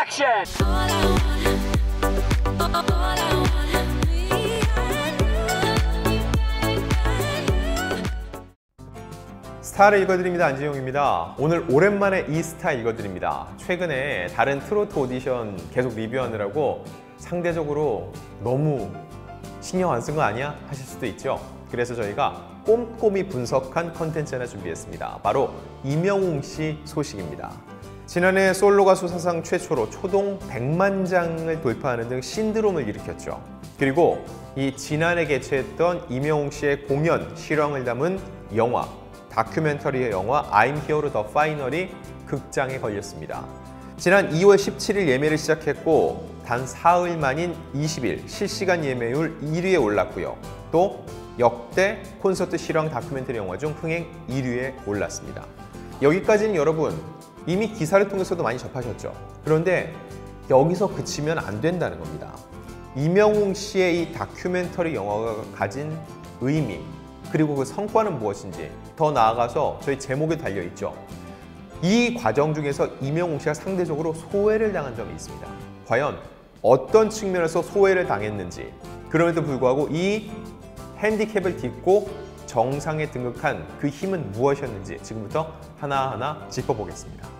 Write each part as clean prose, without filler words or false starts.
액션! 스타를 읽어드립니다. 안지용입니다. 오늘 오랜만에 이 스타 읽어드립니다. 최근에 다른 트로트 오디션 계속 리뷰하느라고 상대적으로 너무 신경 안 쓴 거 아니야? 하실 수도 있죠. 그래서 저희가 꼼꼼히 분석한 컨텐츠 하나 준비했습니다. 바로 이명웅 씨 소식입니다. 지난해 솔로 가수 사상 최초로 초동 100만 장을 돌파하는 등 신드롬을 일으켰죠. 그리고 이 지난해 개최했던 이명웅 씨의 공연 실황을 담은 영화, 다큐멘터리의 영화 I'm Here The Final이 극장에 걸렸습니다. 지난 2월 17일 예매를 시작했고 단 사흘 만인 20일 실시간 예매율 1위에 올랐고요. 또 역대 콘서트 실황 다큐멘터리 영화 중 흥행 1위에 올랐습니다. 여기까지는 여러분 이미 기사를 통해서도 많이 접하셨죠. 그런데 여기서 그치면 안 된다는 겁니다. 이명웅 씨의 이 다큐멘터리 영화가 가진 의미, 그리고 그 성과는 무엇인지 더 나아가서 저희 제목에 달려있죠. 이 과정 중에서 이명웅 씨가 상대적으로 소외를 당한 점이 있습니다. 과연 어떤 측면에서 소외를 당했는지, 그럼에도 불구하고 이 핸디캡을 딛고 정상에 등극한 그 힘은 무엇이었는지 지금부터 하나하나 짚어보겠습니다.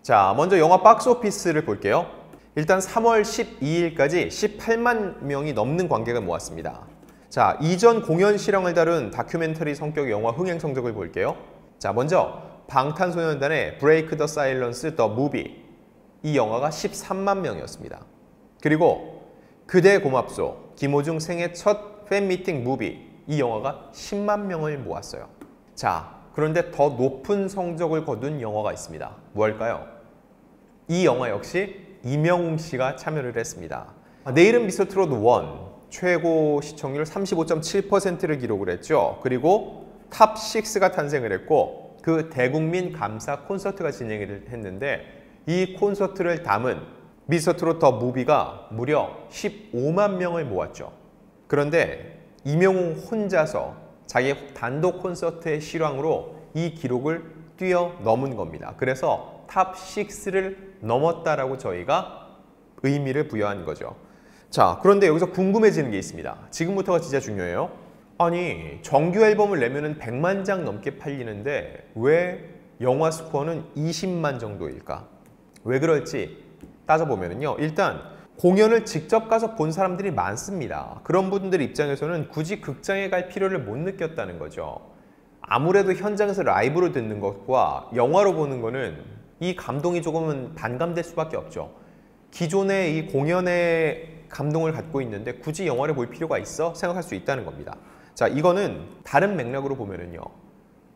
자, 먼저 영화 박스오피스를 볼게요. 일단 3월 12일까지 18만 명이 넘는 관객을 모았습니다. 자, 이전 공연 실황을 다룬 다큐멘터리 성격의 영화 흥행 성적을 볼게요. 자, 먼저 방탄소년단의 브레이크 더 사일런스 더 무비, 이 영화가 13만 명이었습니다. 그리고 그대 고맙소, 김호중 생애 첫 팬미팅 무비, 이 영화가 10만 명을 모았어요. 자, 그런데 더 높은 성적을 거둔 영화가 있습니다. 뭘까요? 이 영화 역시 이명웅 씨가 참여를 했습니다. 내일은 미스터트롯 1 최고 시청률 35.7%를 기록을 했죠. 그리고 탑6가 탄생을 했고 그 대국민 감사 콘서트가 진행을 했는데 이 콘서트를 담은 미스터트롯 더 무비가 무려 15만 명을 모았죠. 그런데 이명웅 혼자서 자기 단독 콘서트의 실황으로 이 기록을 뛰어넘은 겁니다. 그래서 탑6를 넘었다라고 저희가 의미를 부여한 거죠. 자, 그런데 여기서 궁금해지는 게 있습니다. 지금부터가 진짜 중요해요. 아니, 정규 앨범을 내면은 100만 장 넘게 팔리는데 왜 영화 스코어는 20만 정도일까? 왜 그럴지 따져보면요. 일단 공연을 직접 가서 본 사람들이 많습니다. 그런 분들 입장에서는 굳이 극장에 갈 필요를 못 느꼈다는 거죠. 아무래도 현장에서 라이브로 듣는 것과 영화로 보는 거는 이 감동이 조금은 반감될 수밖에 없죠. 기존의 이 공연의 감동을 갖고 있는데 굳이 영화를 볼 필요가 있어? 생각할 수 있다는 겁니다. 자, 이거는 다른 맥락으로 보면은요.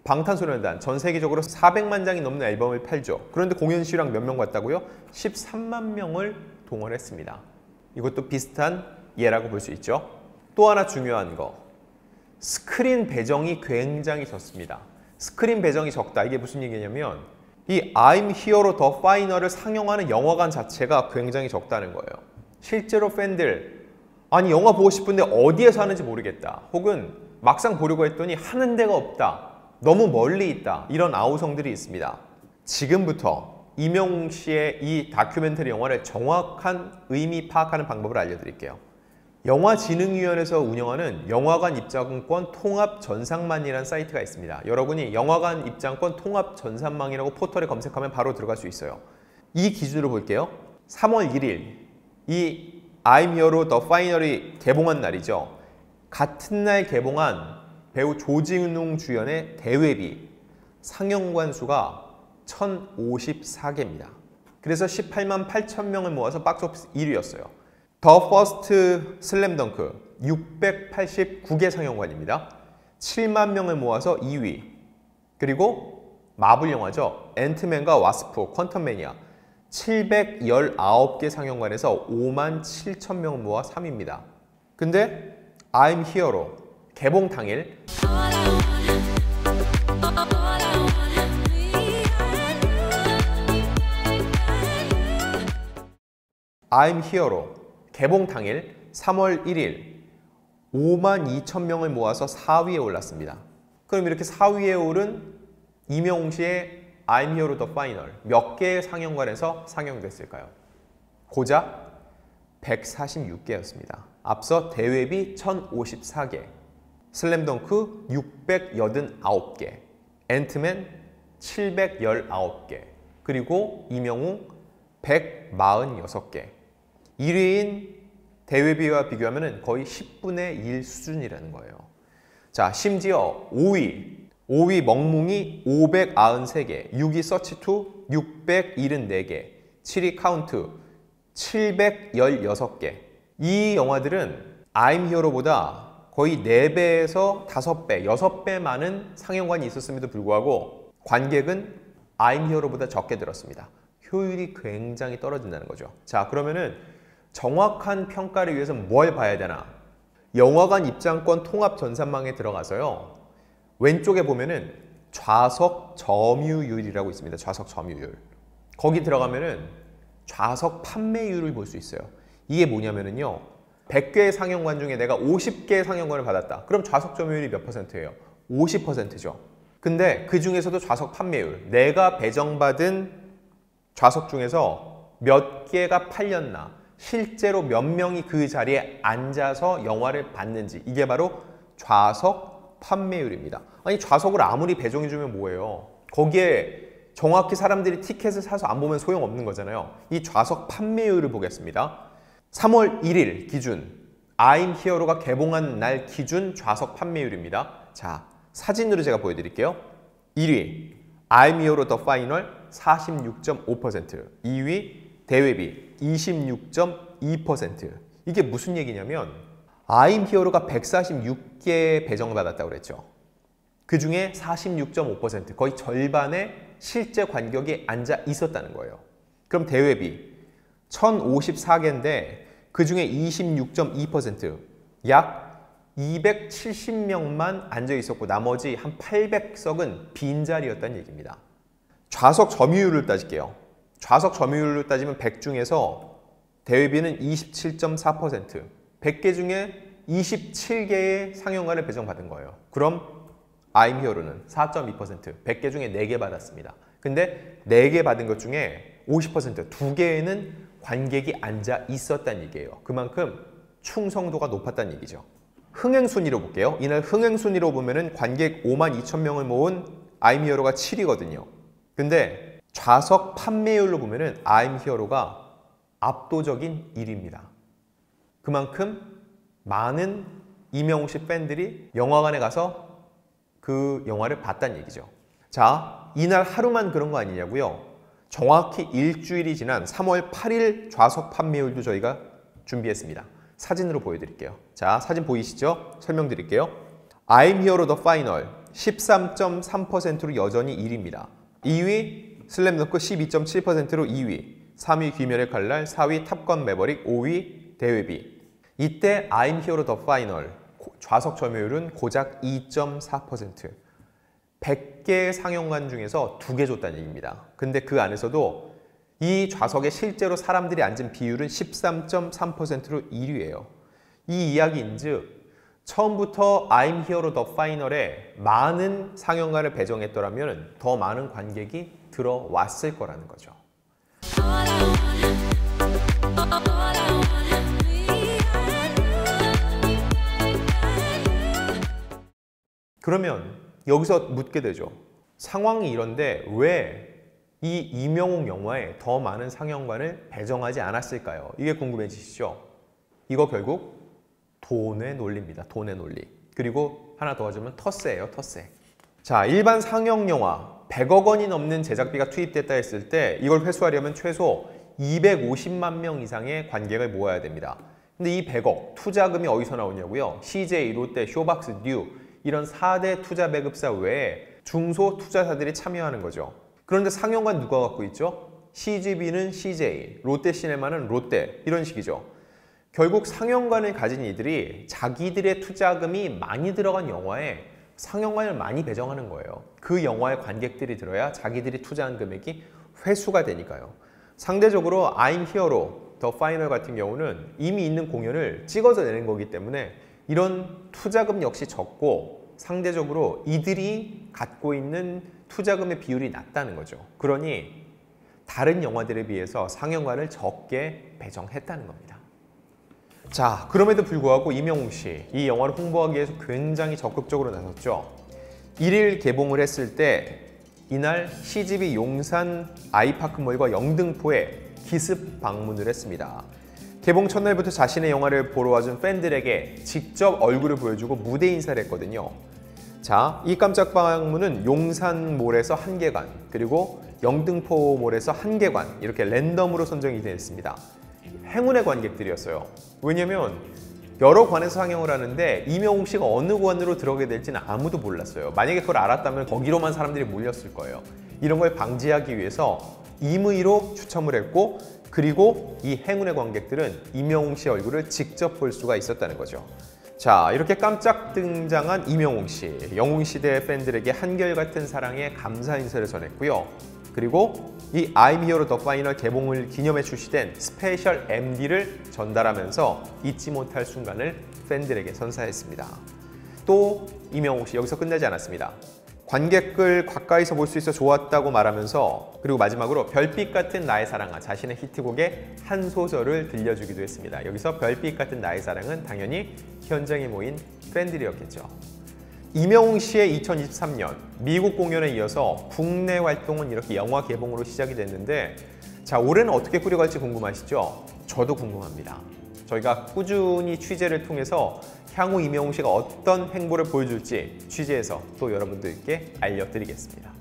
방탄소년단 전 세계적으로 400만 장이 넘는 앨범을 팔죠. 그런데 공연 실황 몇 명 갔다고요? 13만 명을 동원했습니다. 이것도 비슷한 예라고 볼 수 있죠. 또 하나 중요한 거, 스크린 배정이 굉장히 적습니다. 스크린 배정이 적다, 이게 무슨 얘기냐면 이 I'm Here The Final을 상영하는 영화관 자체가 굉장히 적다는 거예요. 실제로 팬들, 아니 영화 보고 싶은데 어디에서 하는지 모르겠다, 혹은 막상 보려고 했더니 하는 데가 없다, 너무 멀리 있다, 이런 아우성들이 있습니다. 지금부터 이명웅 씨의 이 다큐멘터리 영화를 정확한 의미 파악하는 방법을 알려드릴게요. 영화진흥위원회에서 운영하는 영화관 입장권 통합 전산망이라는 사이트가 있습니다. 여러분이 영화관 입장권 통합 전산망이라고 포털에 검색하면 바로 들어갈 수 있어요. 이 기준으로 볼게요. 3월 1일 이 I'm Here The Final이 개봉한 날이죠. 같은 날 개봉한 배우 조진웅 주연의 대회비 상영관 수가 1054개입니다. 그래서 18만 8천 명을 모아서 박스오피스 1위였어요. 더 퍼스트 슬램덩크 689개 상영관입니다. 7만 명을 모아서 2위. 그리고 마블 영화죠. 앤트맨과 와스프, 퀀텀매니아 719개 상영관에서 5만 7천 명을 모아 3위입니다. 근데 I'm Here로 개봉 당일 I'm Here로 개봉 당일 3월 1일 5만 2천 명을 모아서 4위에 올랐습니다. 그럼 이렇게 4위에 오른 이명웅 씨의 I'm Hero The Final 몇 개의 상영관에서 상영됐을까요? 고작 146개였습니다. 앞서 대회비 1054개, 슬램덩크 689개, 앤트맨 719개, 그리고 이명웅 146개. 1위인 대회비와 비교하면 거의 10분의 1 수준이라는 거예요. 자, 심지어 5위 멍뭉이 593개, 6위 서치2 674개, 7위 카운트 716개. 이 영화들은 I'm Hero보다 거의 4배에서 5배, 6배 많은 상영관이 있었음에도 불구하고 관객은 I'm Hero보다 적게 들었습니다. 효율이 굉장히 떨어진다는 거죠. 자, 그러면은 정확한 평가를 위해서 뭘 봐야 되나? 영화관 입장권 통합 전산망에 들어가서요. 왼쪽에 보면은 좌석 점유율이라고 있습니다. 좌석 점유율. 거기 들어가면은 좌석 판매율을 볼 수 있어요. 이게 뭐냐면은요. 100개의 상영관 중에 내가 50개의 상영관을 받았다. 그럼 좌석 점유율이 몇 %예요? 50%죠. 근데 그 중에서도 좌석 판매율, 내가 배정받은 좌석 중에서 몇 개가 팔렸나, 실제로 몇 명이 그 자리에 앉아서 영화를 봤는지, 이게 바로 좌석 판매율입니다. 아니, 좌석을 아무리 배정해주면 뭐예요? 거기에 정확히 사람들이 티켓을 사서 안 보면 소용없는 거잖아요. 이 좌석 판매율을 보겠습니다. 3월 1일 기준 I'm Hero가 개봉한 날 기준 좌석 판매율입니다. 자, 사진으로 제가 보여드릴게요. 1위 I'm Hero The Final 46.5%, 2위 대회비 26.2%. 이게 무슨 얘기냐면 I'm Hero가 146개 배정받았다고 그랬죠. 그 중에 46.5%, 거의 절반의 실제 관객이 앉아 있었다는 거예요. 그럼 대회비 1054개인데 그 중에 26.2%, 약 270명만 앉아 있었고 나머지 한 800석은 빈자리였다는 얘기입니다. 좌석 점유율을 따질게요. 좌석 점유율로 따지면 100 중에서 대회비는 27.4%, 100개 중에 27개의 상영관을 배정받은 거예요. 그럼 I'm Hero는 4.2%, 100개 중에 4개 받았습니다. 근데 4개 받은 것 중에 50%, 2개에는 관객이 앉아 있었다는 얘기예요. 그만큼 충성도가 높았다는 얘기죠. 흥행순위로 볼게요. 이날 흥행순위로 보면은 관객 52,000명을 모은 I'm Hero가 7위거든요. 근데 좌석 판매율로 보면은 I'm Hero가 압도적인 1위입니다. 그만큼 많은 이명웅 씨 팬들이 영화관에 가서 그 영화를 봤다는 얘기죠. 자, 이날 하루만 그런 거 아니냐고요? 정확히 일주일이 지난 3월 8일 좌석 판매율도 저희가 준비했습니다. 사진으로 보여드릴게요. 자, 사진 보이시죠? 설명드릴게요. I'm Hero The Final 13.3%로 여전히 1위입니다. 2위 슬램덩크 12.7%로 2위, 3위 귀멸의 칼날, 4위 탑건 매버릭, 5위 대회비. 이때 I'm Hero The Final 좌석 점유율은 고작 2.4%. 100개 상영관 중에서 2개 줬다는 얘기입니다. 근데 그 안에서도 이 좌석에 실제로 사람들이 앉은 비율은 13.3%로 1위예요. 이 이야기인즉 처음부터 I'm Hero The Final에 많은 상영관을 배정했더라면 더 많은 관객이 들어왔을 거라는 거죠. 그러면 여기서 묻게 되죠. 상황이 이런데 왜 이 이명웅 영화에 더 많은 상영관을 배정하지 않았을까요? 이게 궁금해지시죠? 이거 결국 돈의 논리입니다. 돈의 논리. 그리고 하나 더 하자면 터세예요. 터세. 자, 일반 상영 영화 100억 원이 넘는 제작비가 투입됐다 했을 때 이걸 회수하려면 최소 250만 명 이상의 관객을 모아야 됩니다. 근데 이 100억 투자금이 어디서 나오냐고요? CJ, 롯데, 쇼박스, 뉴 이런 4대 투자 배급사 외에 중소 투자사들이 참여하는 거죠. 그런데 상영관 누가 갖고 있죠? CGV는 CJ, 롯데시네마는 롯데 이런 식이죠. 결국 상영관을 가진 이들이 자기들의 투자금이 많이 들어간 영화에 상영관을 많이 배정하는 거예요. 그 영화에 관객들이 들어야 자기들이 투자한 금액이 회수가 되니까요. 상대적으로 I'm Hero The Final 같은 경우는 이미 있는 공연을 찍어서 내는 거기 때문에 이런 투자금 역시 적고 상대적으로 이들이 갖고 있는 투자금의 비율이 낮다는 거죠. 그러니 다른 영화들에 비해서 상영관을 적게 배정했다는 겁니다. 자, 그럼에도 불구하고 임영웅 씨, 이 영화를 홍보하기 위해서 굉장히 적극적으로 나섰죠. 1일 개봉을 했을 때 이날 CGV 용산 아이파크몰과 영등포에 기습 방문을 했습니다. 개봉 첫날부터 자신의 영화를 보러 와준 팬들에게 직접 얼굴을 보여주고 무대 인사를 했거든요. 자, 이 깜짝 방문은 용산몰에서 1개관, 그리고 영등포몰에서 1개관, 이렇게 랜덤으로 선정이 됐습니다. 행운의 관객들이었어요. 왜냐면 여러 관에서 상영을 하는데 임영웅 씨가 어느 관으로 들어가게 될지는 아무도 몰랐어요. 만약에 그걸 알았다면 거기로만 사람들이 몰렸을 거예요. 이런 걸 방지하기 위해서 임의로 추첨을 했고, 그리고 이 행운의 관객들은 임영웅 씨 얼굴을 직접 볼 수가 있었다는 거죠. 자, 이렇게 깜짝 등장한 임영웅 씨, 영웅시대 팬들에게 한결같은 사랑에 감사 인사를 전했고요. 그리고 이 I'm Hero The Final 개봉을 기념해 출시된 스페셜 MD를 전달하면서 잊지 못할 순간을 팬들에게 선사했습니다. 또 임영웅 씨 여기서 끝나지 않았습니다. 관객을 가까이서 볼 수 있어 좋았다고 말하면서, 그리고 마지막으로 별빛 같은 나의 사랑아, 자신의 히트곡의 한 소절을 들려주기도 했습니다. 여기서 별빛 같은 나의 사랑은 당연히 현장에 모인 팬들이었겠죠. 임영웅 씨의 2023년 미국 공연에 이어서 국내 활동은 이렇게 영화 개봉으로 시작이 됐는데, 자, 올해는 어떻게 꾸려갈지 궁금하시죠? 저도 궁금합니다. 저희가 꾸준히 취재를 통해서 향후 임영웅 씨가 어떤 행보를 보여줄지 취재해서 또 여러분들께 알려드리겠습니다.